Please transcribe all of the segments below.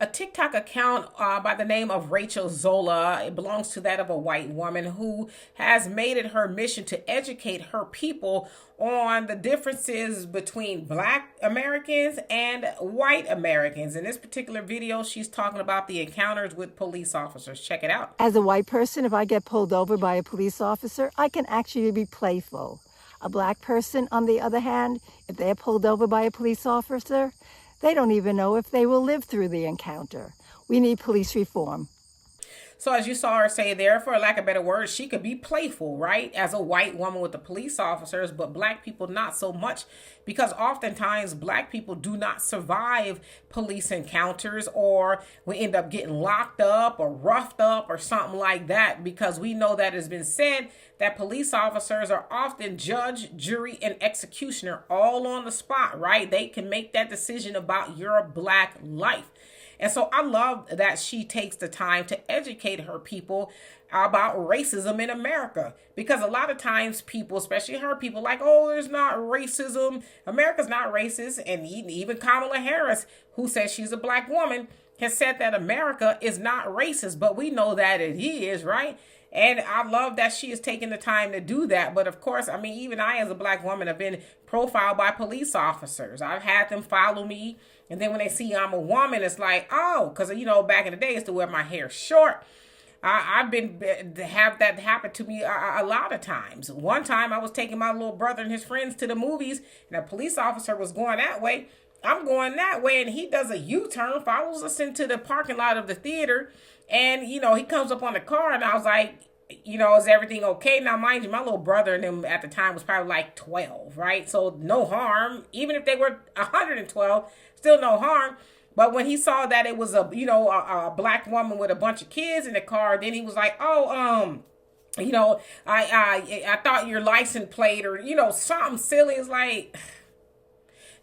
a TikTok account by the name of Rachel Zola. It belongs to that of a white woman who has made it her mission to educate her people on the differences between Black Americans and white Americans. In this particular video, she's talking about the encounters with police officers. Check it out. As a white person, if I get pulled over by a police officer, I can actually be playful. A Black person, on the other hand, if they're pulled over by a police officer, they don't even know if they will live through the encounter. We need police reform. So as you saw her say there, for lack of better words, she could be playful, right? As a white woman with the police officers, but Black people not so much, because oftentimes Black people do not survive police encounters, or we end up getting locked up or roughed up or something like that, because we know that has been said that police officers are often judge, jury, and executioner all on the spot, right? They can make that decision about your Black life. And so I love that she takes the time to educate her people about racism in America. Because a lot of times people, especially her people, like, oh, there's not racism. America's not racist. And even Kamala Harris, who says she's a Black woman, has said that America is not racist. But we know that it is, right? And I love that she is taking the time to do that. But of course, I mean, even I as a Black woman have been profiled by police officers. I've had them follow me. And then when they see I'm a woman, it's like, oh, because, you know, back in the day, I used to wear my hair short. I've been have that happen to me a lot of times. One time I was taking my little brother and his friends to the movies, and a police officer was going that way. I'm going that way, and he does a U-turn, follows us into the parking lot of the theater. And, you know, he comes up on the car, and I was like, you know, is everything okay? Now, mind you, my little brother and them at the time was probably like 12, right? So no harm. Even if they were 112, still no harm. But when he saw that it was a Black woman with a bunch of kids in the car, then he was like, oh, you know, I thought your license plate, or, you know, something silly. Is like,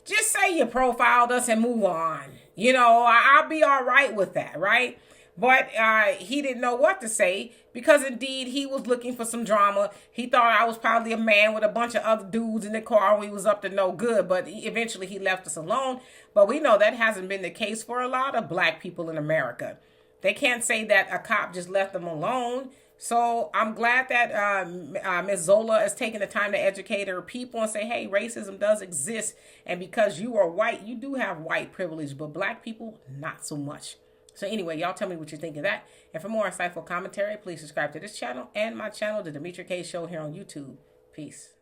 just say you profiled us and move on. You know, I'll be all right with that, right? But he didn't know what to say, because indeed he was looking for some drama. He thought I was probably a man with a bunch of other dudes in the car. We was up to no good, but eventually he left us alone. But we know that hasn't been the case for a lot of Black people in America. They can't say that a cop just left them alone. So I'm glad that Ms. Zola is taking the time to educate her people and say, hey, racism does exist. And because you are white, you do have white privilege, but Black people, not so much. So anyway, y'all tell me what you think of that. And for more insightful commentary, please subscribe to this channel and my channel, The Demetra Kaye Show, here on YouTube. Peace.